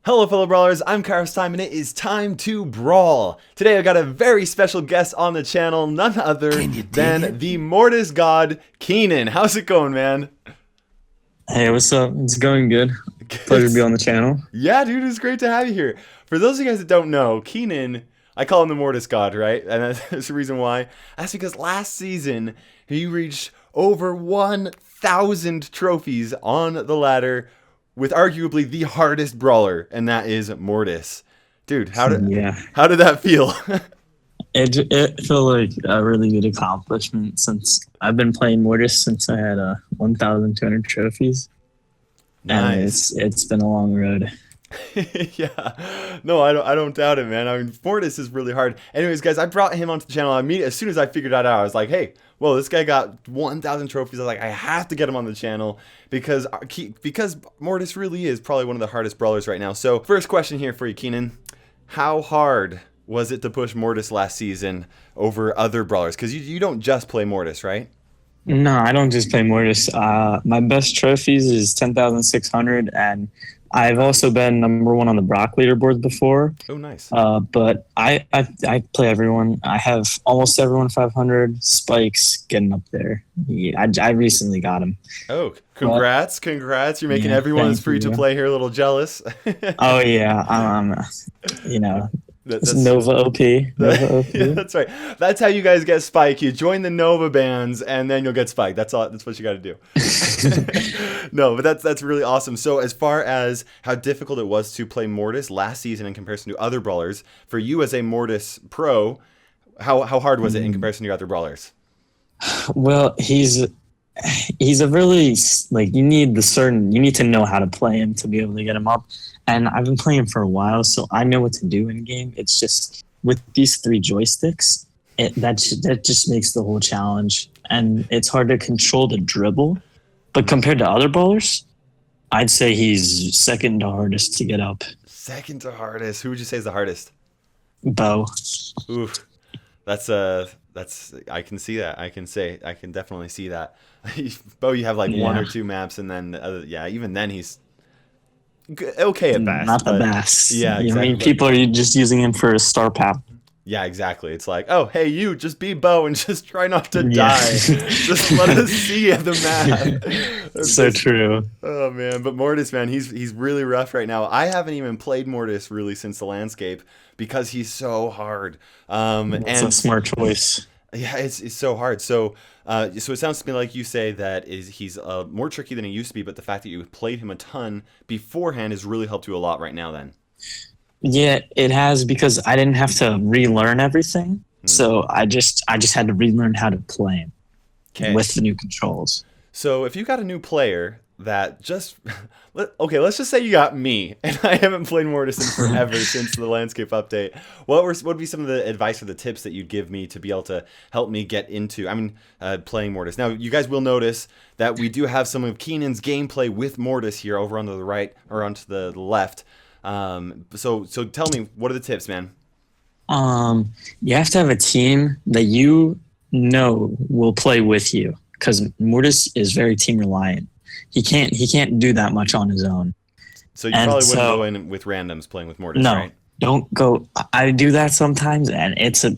Hello fellow brawlers, I'm Kairos Time and it is time to brawl. Today I got a very special guest on the channel, none other than the Mortis God, Keenan. How's it going, man? Hey, what's up? It's going good. Pleasure to be on the channel. Yeah, dude, it's great to have you here. For those of you guys that don't know, Keenan, I call him the Mortis God, right? And that's the reason why. That's because last season he reached over 1,000 trophies on the ladder with arguably the hardest brawler, and that is Mortis. Dude, how did that feel? It felt like a really good accomplishment since I've been playing Mortis since I had 1,200 trophies. Nice. And it's been a long road. Yeah, no, I don't doubt it, man. I mean, Mortis is really hard. Anyways, guys, I brought him onto the channel. As soon as I figured that out, I was like, hey, well, this guy got 1,000 trophies. I was like, I have to get him on the channel because Mortis really is probably one of the hardest brawlers right now. So, first question here for you, Keenan. How hard was it to push Mortis last season over other brawlers? Because you don't just play Mortis, right? No, I don't just play Mortis. My best trophies is 10,600, and I've also been #1 on the Brock leaderboard before. Oh, nice. But I play everyone. I have almost everyone 500. Spike's getting up there. I recently got him. Oh, congrats. You're making everyone that's free to play here a little jealous. Oh, yeah. That's Nova OP. Nova OP. Yeah, that's right. That's how you guys get Spike. You join the Nova bands, and then you'll get Spike. That's all. That's what you got to do. No, but that's really awesome. So, as far as how difficult it was to play Mortis last season in comparison to other brawlers, for you as a Mortis pro, how hard was it in comparison to your other brawlers? Well, he's a really you need to know how to play him to be able to get him up. And I've been playing for a while, so I know what to do in game. It's just with these 3 joysticks, that just makes the whole challenge. And it's hard to control the dribble. But compared to other brawlers, I'd say he's second to hardest to get up. Second to hardest. Who would you say is the hardest? Bo. Oof. That's I can see that. I can definitely see that. Bo, you have like 1 or 2 maps, and then even then he's okay at best. Not the best. Yeah, exactly. I mean, people are just using him for a star power. Yeah, exactly. It's like, oh, hey, you just be Bo and just try not to die. Just let us see the map. So true. Oh man, but Mortis, man, he's really rough right now. I haven't even played Mortis really since the landscape because he's so hard. That's a smart choice. Yeah, it's so hard. So it sounds to me like you say that he's more tricky than he used to be, but the fact that you played him a ton beforehand has really helped you a lot right now then. Yeah, it has, because I didn't have to relearn everything. So I just had to relearn how to play him with the new controls. So if you got a new player that just let's just say you got me and I haven't played Mortis in forever since the landscape update. What would be some of the advice or the tips that you'd give me to be able to help me get into playing Mortis? Now you guys will notice that we do have some of Keenan's gameplay with Mortis here over on the right or onto the left. So tell me, what are the tips, man? You have to have a team that you know will play with you, because Mortis is very team reliant. He can't do that much on his own. So you probably wouldn't go in with randoms playing with Mortis, right? Don't go. I do that sometimes, and it's a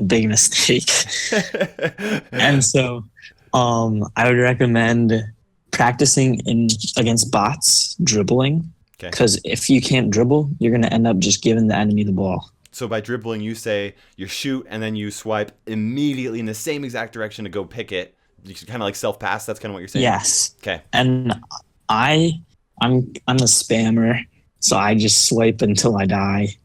big mistake. And so, I would recommend practicing against bots, dribbling. Because if you can't dribble, you're going to end up just giving the enemy the ball. So by dribbling, you say you shoot and then you swipe immediately in the same exact direction to go pick it. You kind of like self-pass. That's kind of what you're saying? Yes. Okay. And I'm a spammer, so I just swipe until I die.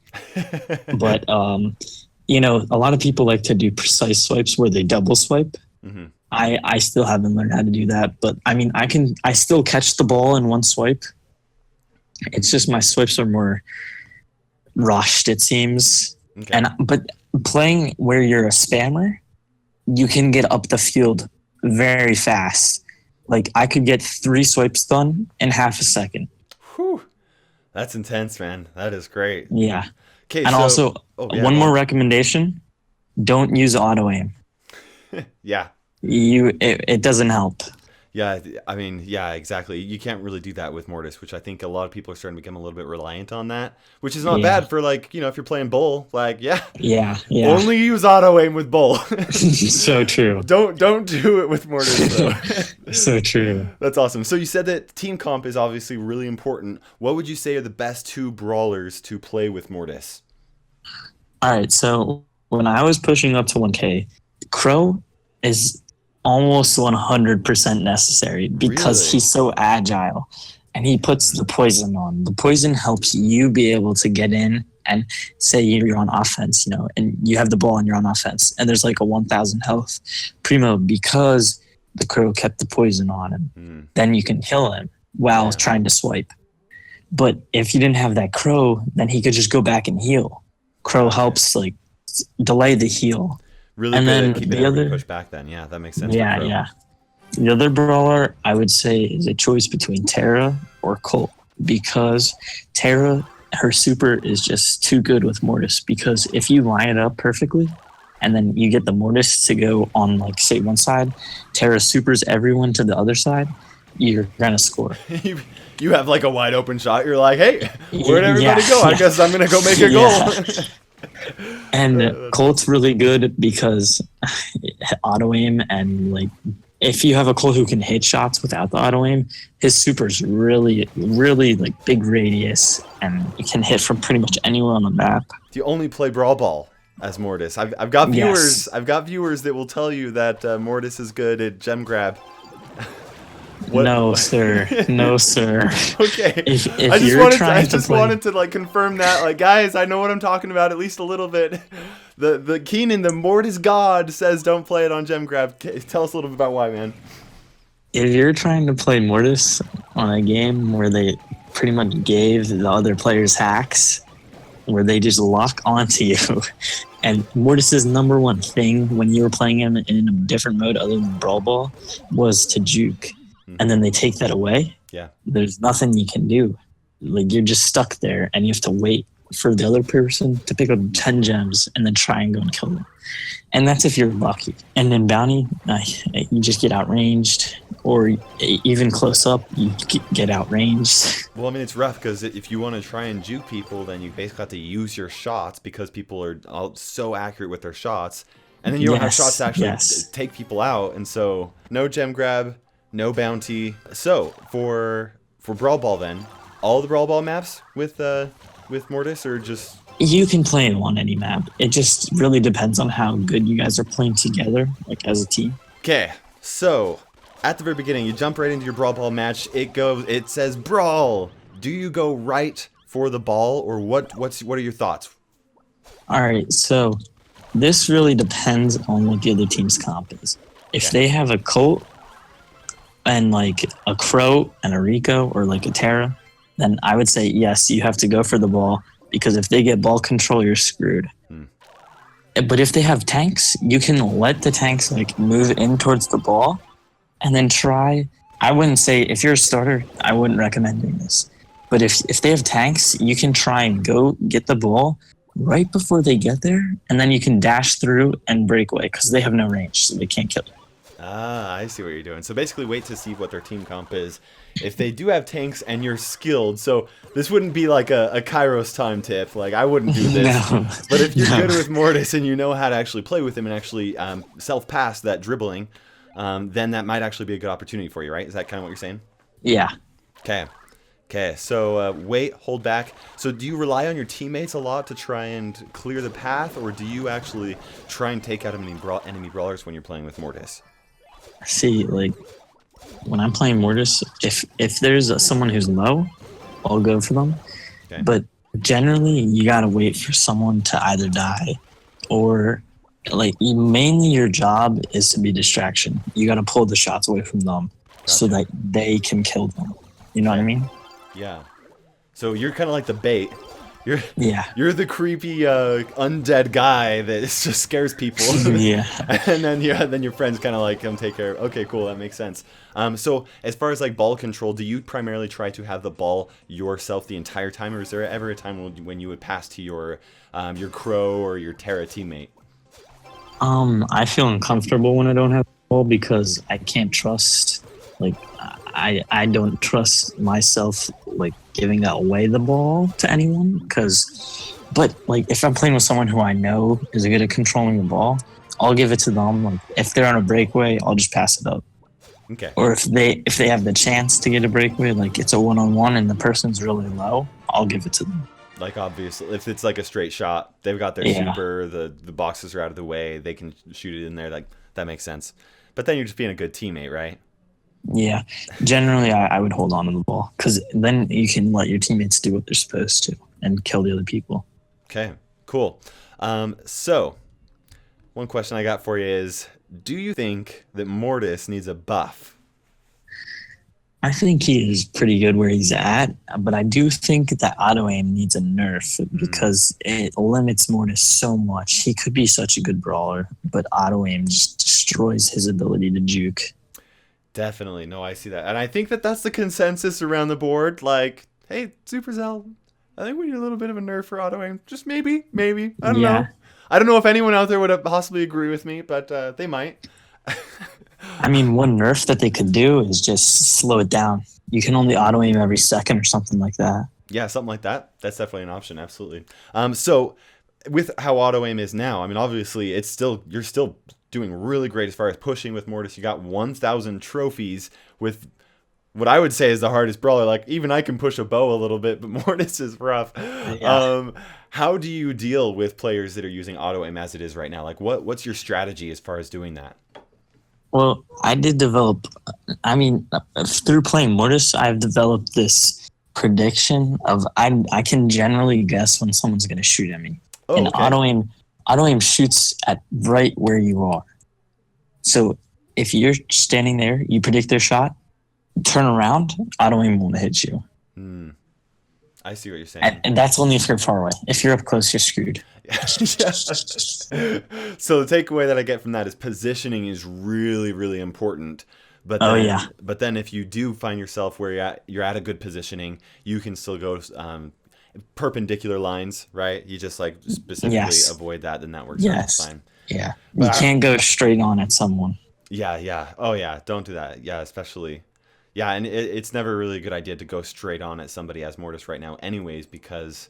But, a lot of people like to do precise swipes where they double swipe. Mm-hmm. I still haven't learned how to do that. But, I mean, I still catch the ball in one swipe. It's just my swipes are more rushed, it seems. Okay. But playing where you're a spammer, you can get up the field very fast. Like, I could get 3 swipes done in half a second. Whew. That's intense, man. That is great. Yeah. Okay. And also, one more recommendation: don't use auto aim. Yeah. It doesn't help. Yeah, I mean, yeah, exactly. You can't really do that with Mortis, which I think a lot of people are starting to become a little bit reliant on that, which is not Yeah, bad for like, if you're playing Bull, like, yeah, yeah, yeah. only use auto aim with Bull. So true. Don't do it with Mortis though. So true. That's awesome. So you said that team comp is obviously really important. What would you say are the best two brawlers to play with Mortis? All right, so when I was pushing up to 1K, Crow is almost 100% necessary because Really? he's so agile and he puts the poison on. The poison helps you be able to get in and say you're on offense, and you have the ball and you're on offense and there's like a 1,000 health primo because the Crow kept the poison on him. Then you can kill him while trying to swipe. But if you didn't have that Crow, then he could just go back and heal. Crow helps like delay the heal. Really And good then at keeping the every other, push back then. Yeah, that makes sense. for yeah, Crow. yeah. The other brawler I would say is a choice between Terra or Colt because Terra, her super is just too good with Mortis because if you line it up perfectly and then you get the Mortis to go on like say one side, Terra supers everyone to the other side, you're gonna score. You have like a wide open shot. You're like, hey, where'd everybody Yeah, go? I yeah. guess I'm gonna go make a goal. And Colt's really good because auto aim and like if you have a Colt who can hit shots without the auto aim, his super's really, really like big radius and it can hit from pretty much anywhere on the map. Do you only play Brawl Ball as Mortis? I've got viewers. Yes. I've got viewers that will tell you that Mortis is good at gem grab. No, sir. No, sir. Okay. If I just you're wanted. trying I just to play, wanted to like confirm that, like, guys, I know what I'm talking about at least a little bit. The Keenan, the Mortis God, says don't play it on gem grab. Tell us a little bit about why, man. if you're trying to play Mortis on a game where they pretty much gave the other players hacks, where they just lock onto you, and Mortis's number one thing when you were playing him in a different mode other than Brawl Ball was to juke, and then they take that away. Yeah. There's nothing you can do. Like you're just stuck there, and you have to wait for the other person to pick up 10 gems and then try and go and kill them. And that's if you're lucky. And in Bounty, you just get outranged, or even close up, you get outranged. Well, I mean, it's rough because if you want to try and juke people, then you basically have to use your shots because people are all so accurate with their shots. And then you don't have shots to actually take people out. And so no gem grab, no bounty. So for Brawl Ball then, all the Brawl Ball maps with Mortis or just... You can play on any map. It just really depends on how good you guys are playing together, like as a team. Okay, so at the very beginning, you jump right into your Brawl Ball match. It says Brawl. Do you go right for the ball, or what are your thoughts? All right, so this really depends on what the other team's comp is. If they have a Colt and like a Crow and a Rico or like a Terra, then I would say yes, you have to go for the ball. Because if they get ball control, you're screwed. But if they have tanks, you can let the tanks like move in towards the ball and then try. I wouldn't say, if you're a starter, I wouldn't recommend doing this. But if they have tanks, you can try and go get the ball right before they get there. And then you can dash through and break away because they have no range, so they can't kill you. Ah, I see what you're doing. So basically wait to see what their team comp is. If they do have tanks and you're skilled, so this wouldn't be like a Kairos time tip. Like, I wouldn't do this. No. But if you're good with Mortis and you know how to actually play with him and actually self-pass that dribbling, then that might actually be a good opportunity for you, right? Is that kind of what you're saying? Yeah. Okay, so wait, hold back. So do you rely on your teammates a lot to try and clear the path, or do you actually try and take out enemy brawlers when you're playing with Mortis? See, like, when I'm playing Mortis, if there's someone who's low, I'll go for them. Okay. But generally, you gotta wait for someone to either die or, like, mainly your job is to be distraction. You gotta pull the shots away from them so that they can kill them. You know what I mean? Yeah. So you're kind of like the bait. You're the creepy undead guy that just scares people. Yeah. And then your friends kind of like come take care of. Okay, cool, that makes sense. So as far as like ball control, do you primarily try to have the ball yourself the entire time, or is there ever a time when you would pass to your Crow or your Terra teammate? I feel uncomfortable when I don't have the ball because I can't trust Like I don't trust myself like giving away the ball to anyone but like if I'm playing with someone who I know is good at controlling the ball, I'll give it to them. Like if they're on a breakaway, I'll just pass it up. Okay. Or if they have the chance to get a breakaway, like it's a 1-on-1 and the person's really low, I'll give it to them. Like obviously, if it's like a straight shot, they've got their super, the boxes are out of the way, they can shoot it in there. Like that makes sense. But then you're just being a good teammate, right? Yeah. Generally, I would hold on to the ball because then you can let your teammates do what they're supposed to and kill the other people. Okay, cool. So one question I got for you is, do you think that Mortis needs a buff? I think he is pretty good where he's at, but I do think that auto aim needs a nerf because it limits Mortis so much. He could be such a good brawler, but auto aim just destroys his ability to juke. Definitely. No, I see that. And I think that that's the consensus around the board. Like, hey, Supercell, I think we need a little bit of a nerf for auto aim. Just maybe. I don't know. I don't know if anyone out there would possibly agree with me, but they might. I mean, one nerf that they could do is just slow it down. You can only auto aim every second or something like that. Yeah, something like that. That's definitely an option. Absolutely. So with how auto aim is now, I mean, obviously you're still doing really great as far as pushing with Mortis. You got 1,000 trophies with what I would say is the hardest brawler. Like even I can push a bow a little bit, but Mortis is rough. Yeah. How do you deal with players that are using auto aim as it is right now? Like what's your strategy as far as doing that? Well, I did develop, through playing Mortis, I've developed this prediction of I can generally guess when someone's going to shoot at me. Oh, and okay. auto aim shoots at right where you are. So if you're standing there, you predict their shot, turn around, auto aim won't hit you. I see what you're saying. And that's only if you're far away. If you're up close, you're screwed. Yeah. So the takeaway that I get from that is positioning is really, really important. But then, But then if you do find yourself where you're at a good positioning, you can still go perpendicular lines, right? You just like specifically avoid that, then that works out fine. Yeah. You can't go straight on at someone. Yeah. Oh yeah, don't do that. Yeah, especially. Yeah, and it's never really a good idea to go straight on at somebody as Mortis right now anyways, because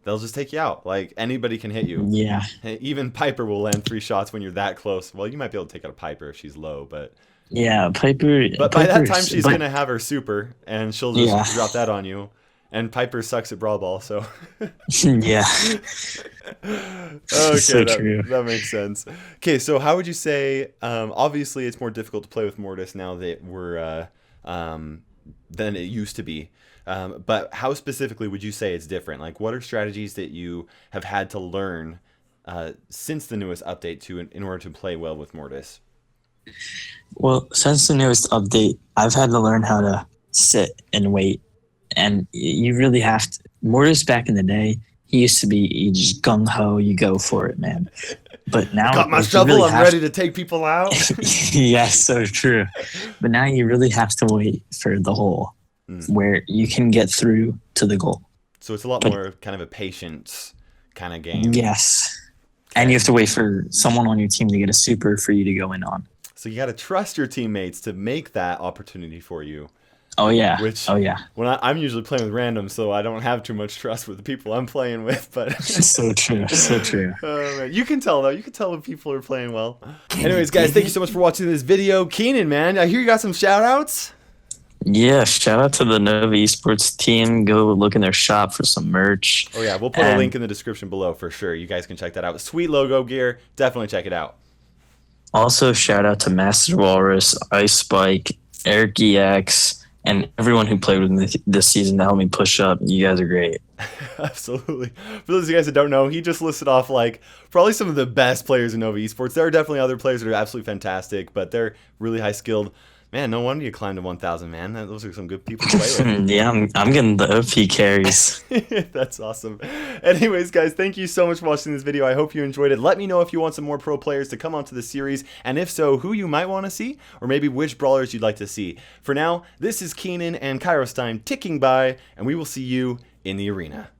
they'll just take you out. Like, anybody can hit you. Yeah. Even Piper will land 3 shots when you're that close. Well, you might be able to take out a Piper if she's low, but... Yeah, Piper... But by that time, she's going to have her super, and she'll just drop that on you. And Piper sucks at Brawl Ball, so... Yeah. Okay, so true. That makes sense. Okay, so how would you say... obviously, it's more difficult to play with Mortis now that we're... than it used to be. But how specifically would you say it's different? Like, what are strategies that you have had to learn since the newest update in order to play well with Mortis? Well, since the newest update, I've had to learn how to sit and wait. And you really have to. Mortis back in the day, he used to be you just gung-ho, you go for it, man. But now got my shovel, really I'm ready to take people out. Yes, so true. But now you really have to wait for the hole where you can get through to the goal. So it's a lot more kind of a patience kind of game. Yes. Okay. And you have to wait for someone on your team to get a super for you to go in on. So you got to trust your teammates to make that opportunity for you. Oh, yeah. When I'm usually playing with randoms, so I don't have too much trust with the people I'm playing with. But So true. You can tell, though. You can tell when people are playing well. Anyways, guys, thank you so much for watching this video. Keenan, man, I hear you got some shout-outs. Yeah, shout out to the Nova Esports team. Go look in their shop for some merch. Oh, yeah. We'll put a link in the description below for sure. You guys can check that out. Sweet logo gear. Definitely check it out. Also, shout out to Master Walrus, Ice Spike, Eric EX, and everyone who played with me this season to help me push up. You guys are great. Absolutely. For those of you guys that don't know, he just listed off like probably some of the best players in Nova Esports. There are definitely other players that are absolutely fantastic, but they're really high skilled. Man, no wonder you climbed to 1,000, man. Those are some good people to play with. Yeah, I'm getting the OP carries. That's awesome. Anyways, guys, thank you so much for watching this video. I hope you enjoyed it. Let me know if you want some more pro players to come onto the series, and if so, who you might want to see, or maybe which brawlers you'd like to see. For now, this is Keenan and Kairos time ticking by, and we will see you in the arena.